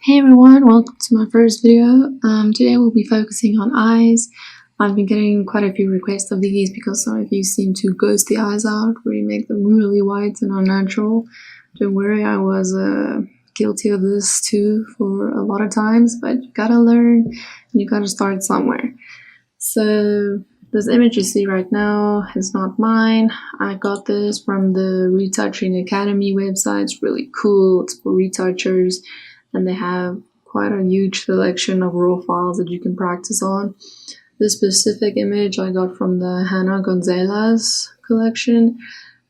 Hey everyone, welcome to my first video. Today we'll be focusing on eyes. I've been getting quite a few requests of these because some of you seem to ghost the eyes out, where you make them really white and unnatural. Don't worry, I was guilty of this too for a lot of times, but you gotta learn, you gotta start somewhere. So this image you see right now is not mine. I got this from the Retouching Academy website. It's really cool, it's for retouchers, and they have quite a huge selection of raw files that you can practice on. This specific image I got from the Hannah Gonzalez collection.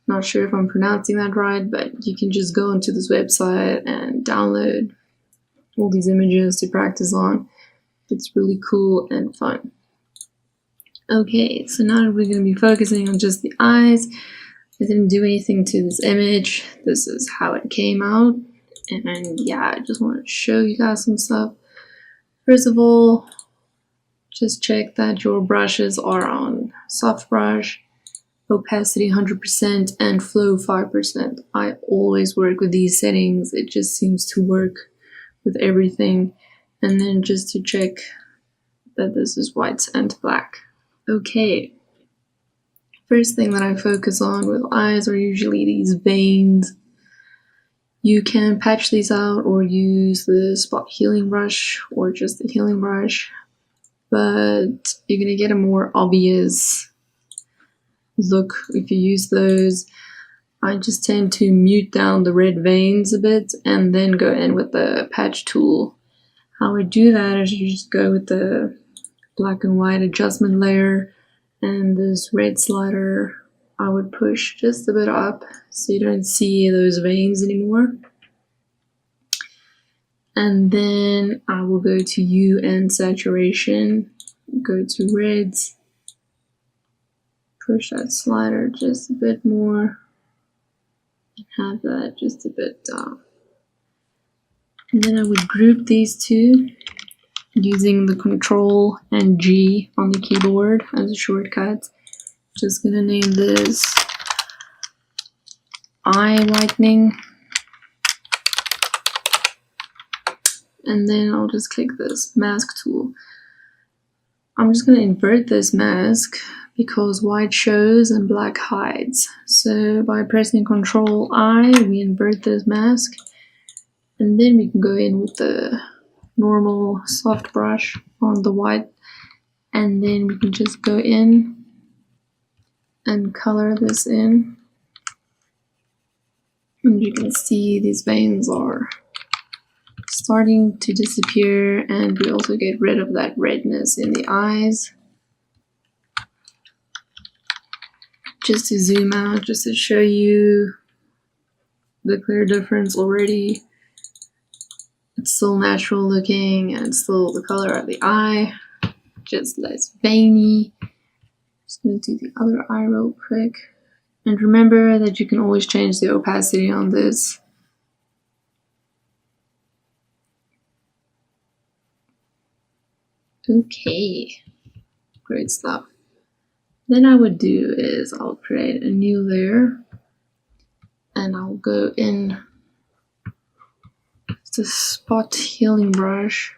Not sure if I'm pronouncing that right, but you can just go onto this website and download all these images to practice on. It's really cool and fun. Okay, so now we're going to be focusing on just the eyes. I didn't do anything to this image. This is how it came out. And yeah, I just want to show you guys some stuff. First of all, just check that your brushes are on soft brush, opacity 100%, and flow 5%. I always work with these settings. It just seems to work with everything. And then just to check that this is white and black. Okay. First thing that I focus on with eyes are usually these veins. You can patch these out or use the spot healing brush or just the healing brush, but you're gonna get a more obvious look if you use those. I just tend to mute down the red veins a bit and then go in with the patch tool. How I do that is you just go with the black and white adjustment layer, and this red slider I would push just a bit up so you don't see those veins anymore. And then I will go to hue and saturation, go to reds, push that slider just a bit more, and have that just a bit down. And then I would group these two using the Control and G on the keyboard as a shortcut. Just gonna name this Eye Whitening. And then I'll just click this mask tool. I'm just gonna invert this mask because white shows and black hides. So by pressing Control I, we invert this mask, and then we can go in with the normal soft brush on the white, and then we can just go in and color this in. And you can see these veins are starting to disappear, and we also get rid of that redness in the eyes. Just to zoom out, just to show you the clear difference already. It's still natural looking and it's still the color of the eye, just less veiny. Just gonna do the other eye real quick. And remember that you can always change the opacity on this. Okay, great stuff. Then I would do is I'll create a new layer and I'll go in with the spot healing brush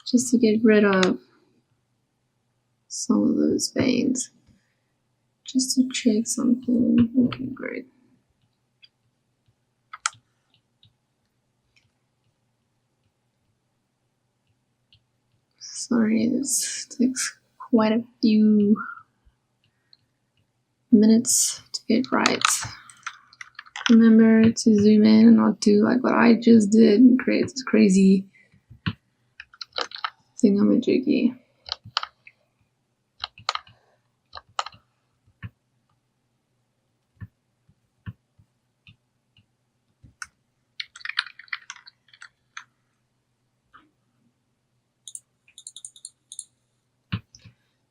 just to get rid of some of those veins. Just to check something. Okay, great. Sorry, this takes quite a few minutes to get right. Remember to zoom in and not do like what I just did and create this crazy thingamajiggy.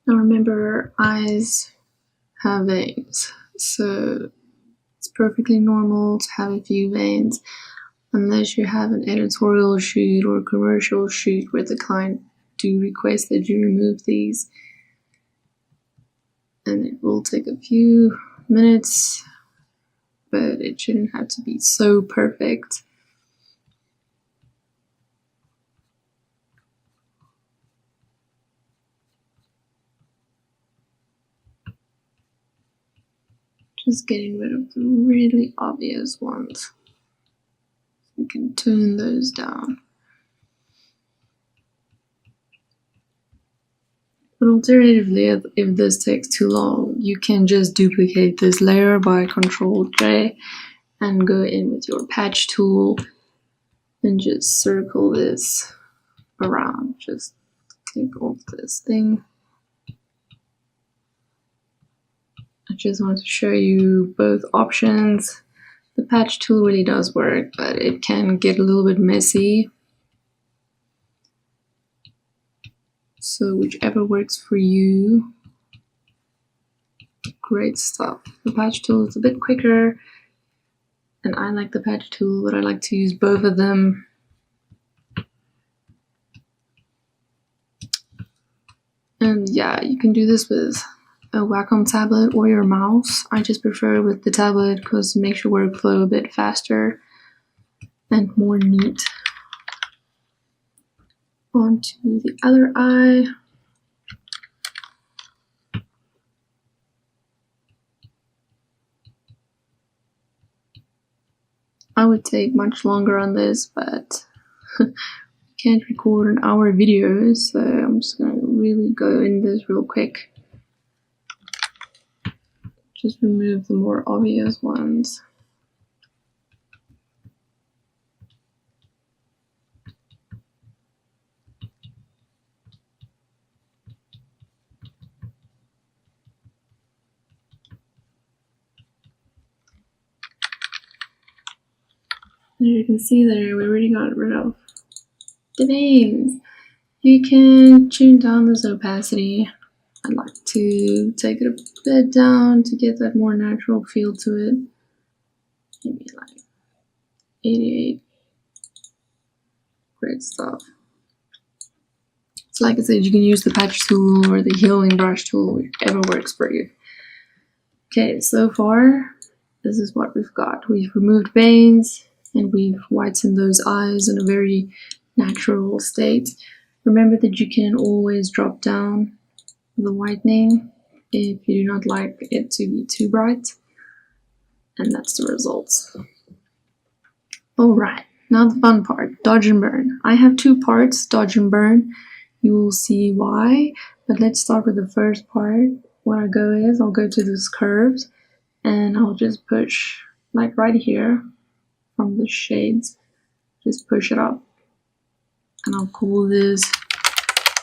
Now remember, eyes have veins, so it's perfectly normal to have a few veins unless you have an editorial shoot or a commercial shoot where the client do request that you remove these. And it will take a few minutes, but it shouldn't have to be so perfect. Just getting rid of the really obvious ones. You can tone those down. But alternatively, if this takes too long, you can just duplicate this layer by Ctrl J and go in with your patch tool and just circle this around. Just click off this thing. I just want to show you both options. The patch tool really does work, but it can get a little bit messy. So whichever works for you, great stuff. The patch tool is a bit quicker, and I like the patch tool, but I like to use both of them. And yeah, you can do this with a Wacom tablet or your mouse. I just prefer with the tablet because it makes your workflow a bit faster and more neat. On to the other eye. I would take much longer on this, but can't record an hour video, so I'm just gonna really go in this real quick. Just remove the more obvious ones. As you can see there, we already got rid of the veins. You can tune down this opacity. I'd like to take it a bit down to get that more natural feel to it. Maybe like 88. Great stuff. So like I said, you can use the patch tool or the healing brush tool, whichever works for you. Okay, so far, this is what we've got. We've removed veins and we've whitened those eyes in a very natural state. Remember that you can always drop down the whitening if you do not like it to be too bright. And that's the results. Alright, now the fun part, dodge and burn. I have two parts, dodge and burn. You will see why, but let's start with the first part. What I go is, I'll go to these curves and I'll just push, like right here, from the shades, just push it up. And I'll call this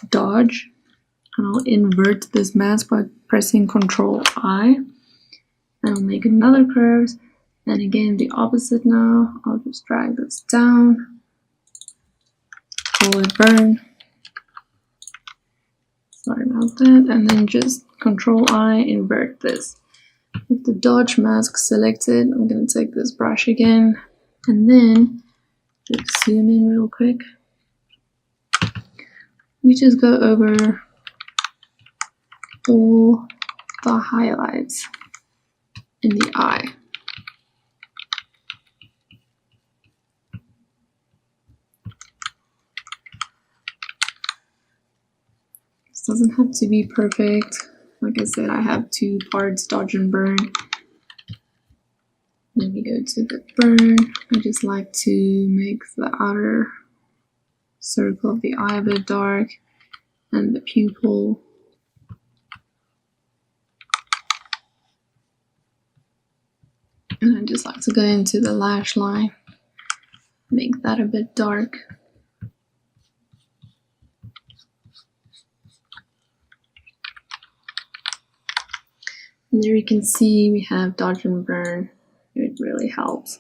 dodge. And I'll invert this mask by pressing Ctrl I. And I'll make another curve. And again, the opposite now. I'll just drag this down. Call it burn. Sorry about that. And then just Ctrl I, invert this. With the dodge mask selected, I'm going to take this brush again. And then just zoom in real quick. We just go over all the highlights in the eye. This doesn't have to be perfect. Like I said, I have two parts, dodge and burn. Then we go to the burn. I just like to make the outer circle of the eye a bit dark and the pupil. And I just like to go into the lash line, make that a bit dark. And there you can see we have dodge and burn. It really helps.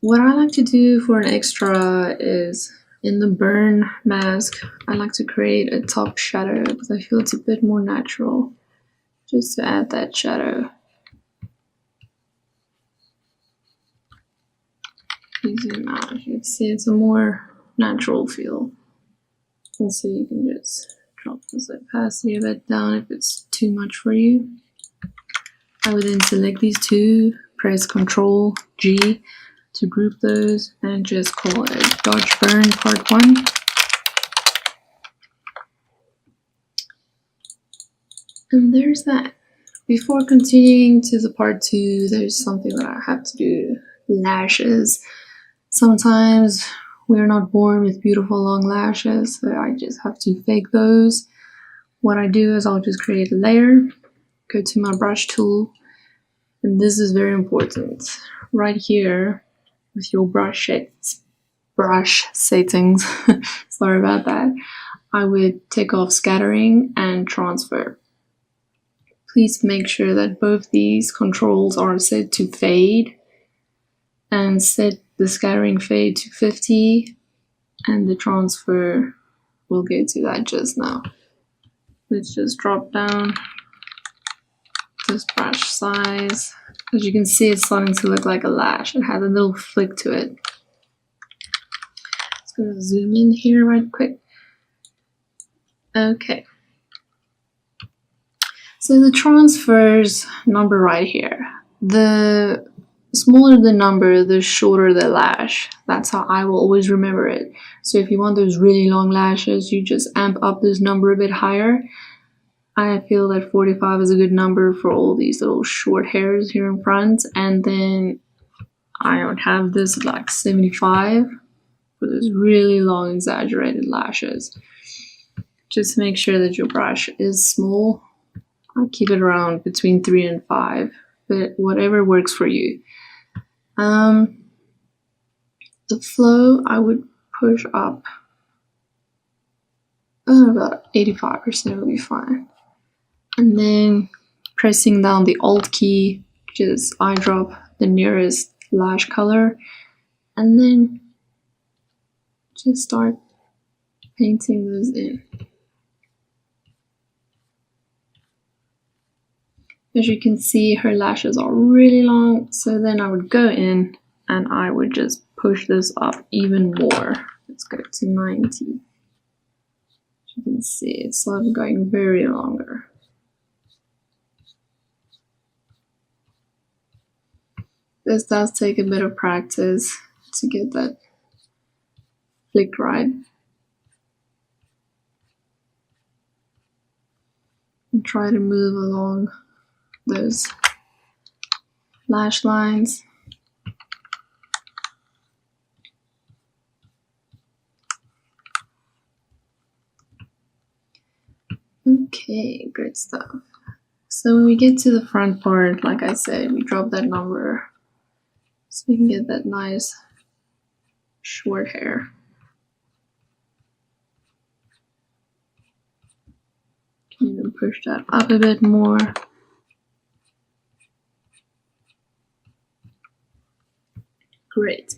What I like to do for an extra is in the burn mask, I like to create a top shadow because I feel it's a bit more natural, just to add that shadow. You zoom out, you can see it's a more natural feel. And so you can just drop this opacity a bit down if it's too much for you. I would then select these two, press Ctrl G to group those, and just call it Dodge Burn Part 1. And there's that. Before continuing to the part 2, there's something that I have to do. Lashes. Sometimes we're not born with beautiful long lashes, so I just have to fake those. What I do is I'll just create a layer, go to my brush tool, and this is very important. Right here, with your brush settings, sorry about that, I would take off scattering and transfer. Please make sure that both these controls are set to fade, and set the scattering fade to 50, and the transfer, we'll get to that just now. Let's just drop down this brush size. As you can see, it's starting to look like a lash. It has a little flick to it. Just gonna zoom in here right quick. Okay. So the transfers number right here. The smaller the number, the shorter the lash. That's how I will always remember it. So if you want those really long lashes, you just amp up this number a bit higher. I feel that 45 is a good number for all these little short hairs here in front. And then I would have this at like 75 for those really long exaggerated lashes. Just make sure that your brush is small. I'll keep it around between 3 and 5, but whatever works for you. The flow I would push up about 85% will be fine. And then pressing down the Alt key, just eyedrop the nearest lash color, and then just start painting those in. As you can see, her lashes are really long, so then I would go in and I would just push this up even more. Let's go to 90. As you can see, it's sort of going very longer. This does take a bit of practice to get that flick right. And try to move along those lash lines. Okay, great stuff. So when we get to the front part, like I said, we drop that number so we can get that nice short hair. Can even push that up a bit more. Great.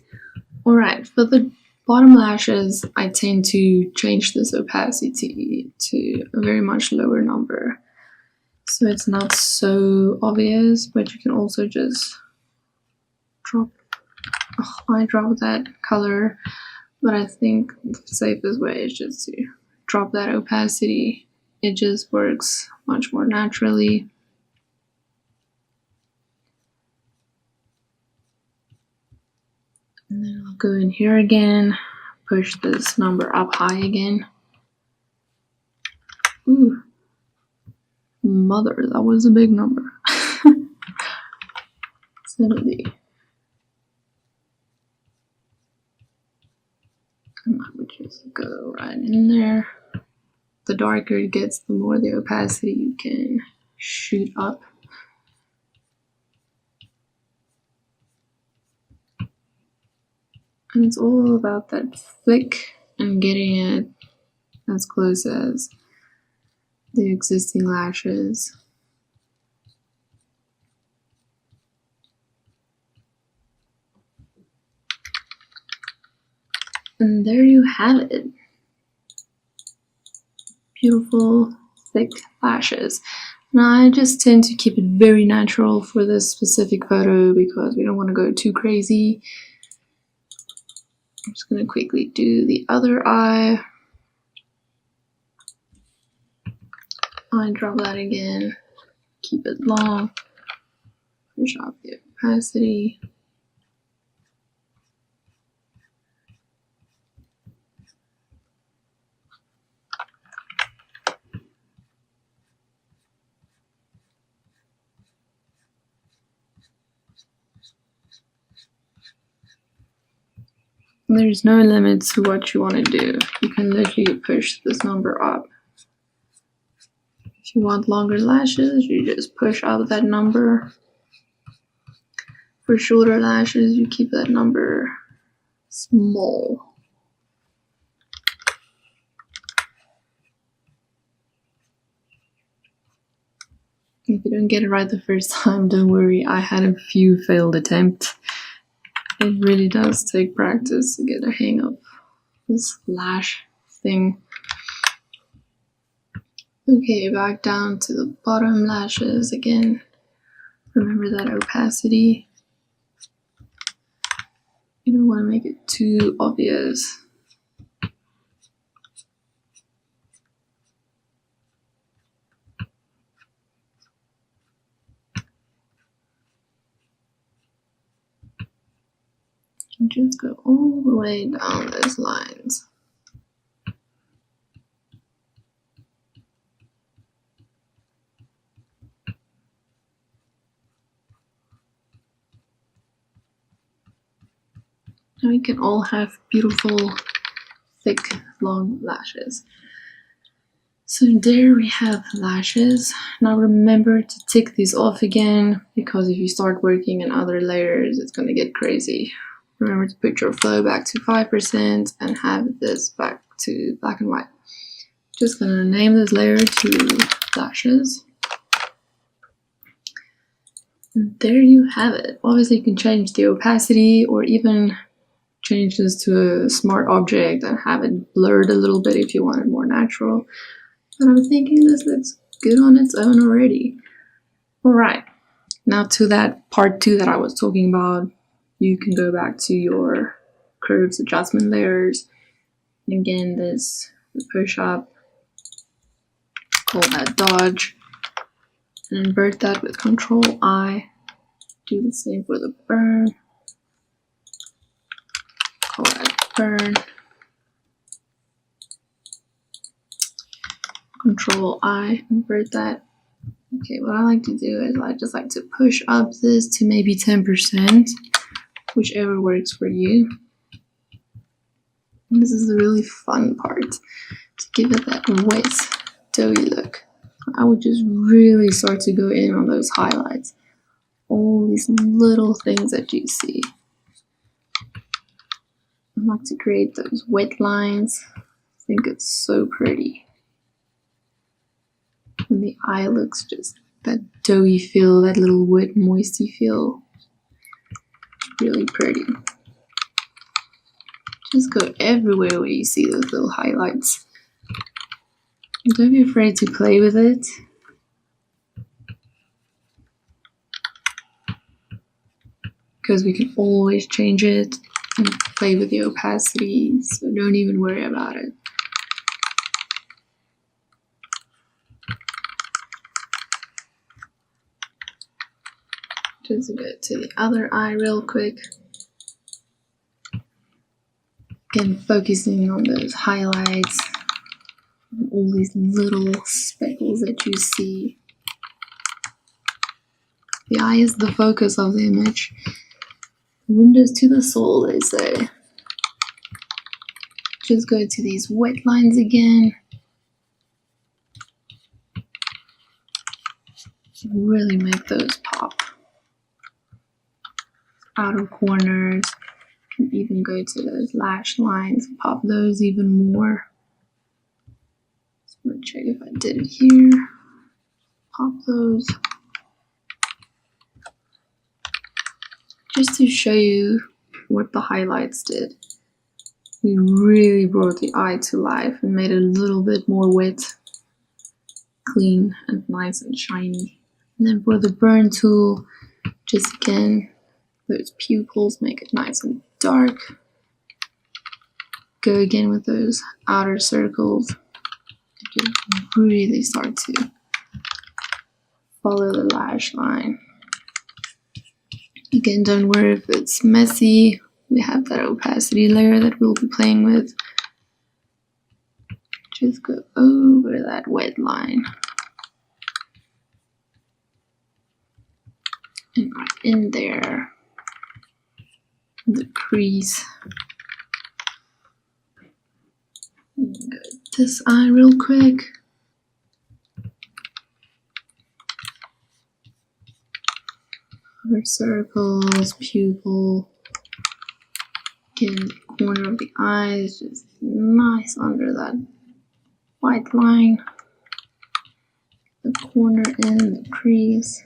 Alright, for the bottom lashes, I tend to change this opacity to a very much lower number. So it's not so obvious, but you can also just eyedrop that color. But I think the safest way is just to drop that opacity. It just works much more naturally. And then I'll go in here again, push this number up high again. Ooh, mother, that was a big number. 70. And I would just go right in there. The darker it gets, the more the opacity you can shoot up. And it's all about that flick and getting it as close as the existing lashes. And there you have it. Beautiful, thick lashes. Now I just tend to keep it very natural for this specific photo because we don't want to go too crazy. I'm just going to quickly do the other eye. Eyedrop that again. Keep it long. Push up the opacity. There's no limit to what you want to do. You can literally push this number up. If you want longer lashes, you just push up that number. For shorter lashes, you keep that number small. If you don't get it right the first time, don't worry. I had a few failed attempts. It really does take practice to get a hang of this lash thing. Okay, back down to the bottom lashes again. Remember that opacity. You don't want to make it too obvious. And just go all the way down those lines. Now we can all have beautiful, thick, long lashes. So there we have lashes. Now remember to tick these off again, because if you start working in other layers, it's going to get crazy. Remember to put your flow back to 5% and have this back to black and white. Just going to name this layer to lashes. And there you have it. Obviously you can change the opacity or even change this to a smart object and have it blurred a little bit if you want it more natural. But I'm thinking this looks good on its own already. Alright, now to that part 2 that I was talking about. You can go back to your curves adjustment layers. And again, this push up, call that dodge, and invert that with Control I. Do the same for the burn. Call that burn. Control I, invert that. Okay, what I like to do is I just like to push up this to maybe 10%, whichever works for you. And this is the really fun part, to give it that wet, doughy look. I would just really start to go in on those highlights. All these little things that you see. I like to create those wet lines. I think it's so pretty. And the eye looks just that doughy feel, that little wet moisty feel. Really pretty. Just go everywhere where you see those little highlights. And don't be afraid to play with it. Because we can always change it and play with the opacity, so don't even worry about it. Just go to the other eye real quick. Again, focusing on those highlights and all these little speckles that you see. The eye is the focus of the image. Windows to the soul, they say. Just go to these wet lines again. Really make those pop. Outer corners. You can even go to those lash lines, pop those even more. So I'm going to check if I did it here. Pop those. Just to show you what the highlights did. We really brought the eye to life and made it a little bit more wet, clean, and nice and shiny. And then for the burn tool, just again, those pupils, make it nice and dark. Go again with those outer circles. Just really start to follow the lash line. Again, don't worry if it's messy. We have that opacity layer that we'll be playing with. Just go over that wet line. And right in there, the crease. this eye real quick. Her circles, pupil. Again, the corner of the eyes, just nice under that white line. The corner and the crease.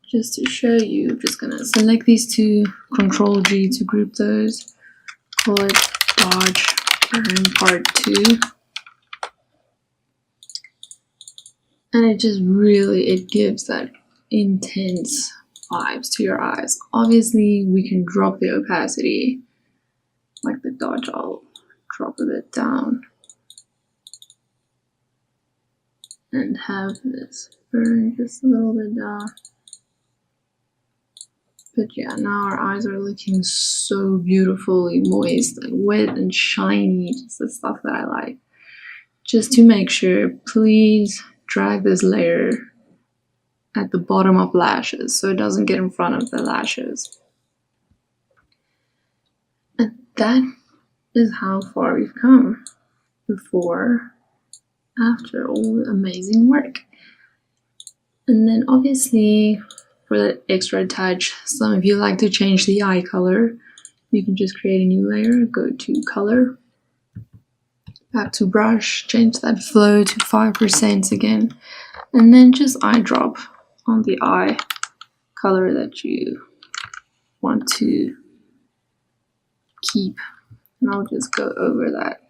Just to show you, I'm just gonna select these two, Control G to group those. Call it Dodge Burn Part 2. And it just really, it gives that intense vibes to your eyes. Obviously, we can drop the opacity, like the Dodge, I'll drop a bit down. And have this burn just a little bit down. But yeah, now our eyes are looking so beautifully moist and wet and shiny, just the stuff that I like. Just to make sure, please drag this layer at the bottom of lashes so it doesn't get in front of the lashes. And that is how far we've come before, after all the amazing work. And then obviously, for that extra touch, some of you like to change the eye color. You can just create a new layer, go to color, back to brush, change that flow to 5% again, and then just eye drop on the eye color that you want to keep. And I'll just go over that.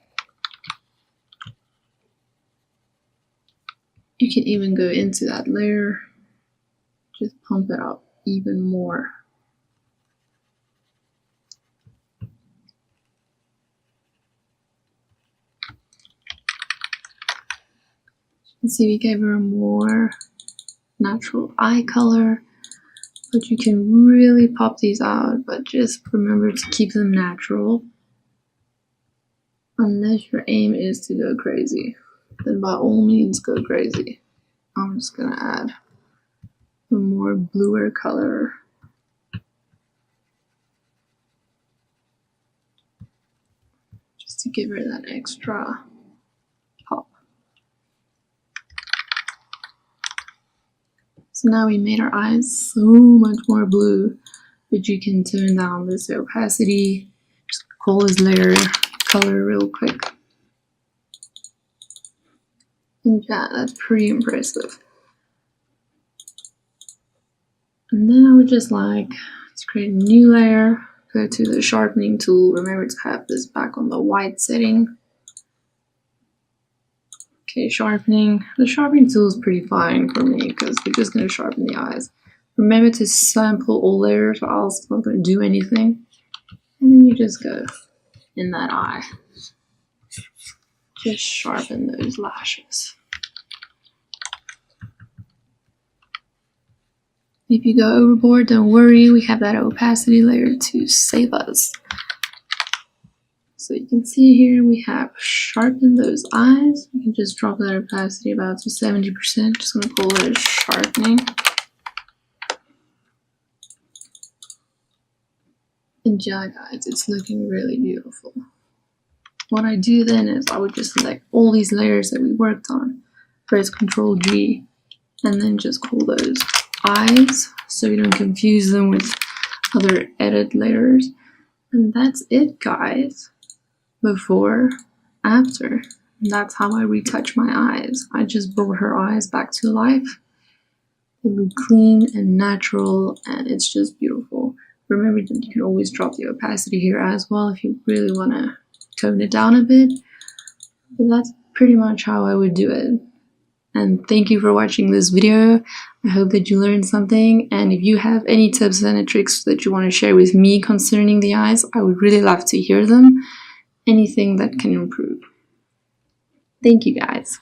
You can even go into that layer, just pump it up even more. You can see we gave her a more natural eye color, but you can really pop these out, but just remember to keep them natural. Unless your aim is to go crazy, then by all means go crazy. I'm just gonna add a more bluer color. Just to give her that extra pop. So now we made our eyes so much more blue, but you can turn down this opacity. Just call this layer color real quick. And yeah, that's pretty impressive. And then I would just like to create a new layer, go to the sharpening tool. Remember to have this back on the white setting. Okay, sharpening. The sharpening tool is pretty fine for me because we're just going to sharpen the eyes. Remember to sample all layers or else it's not going to do anything. And then you just go in that eye. Just sharpen those lashes. If you go overboard, don't worry, we have that opacity layer to save us. So you can see here we have sharpened those eyes. You can just drop that opacity about to 70%. Just gonna call it a sharpening. And yeah, guys, it's looking really beautiful. What I do then is I would just select all these layers that we worked on, press Ctrl G, and then just call those eyes so you don't confuse them with other edit layers. And that's it, guys. Before, after. And that's how I retouch my eyes. I just brought her eyes back to life. They look clean and natural, and it's just beautiful. Remember that you can always drop the opacity here as well if you really want to tone it down a bit. But that's pretty much how I would do it. And thank you for watching this video. I hope that you learned something, and if you have any tips and tricks that you want to share with me concerning the eyes, I would really love to hear them. Anything that can improve. Thank you, guys.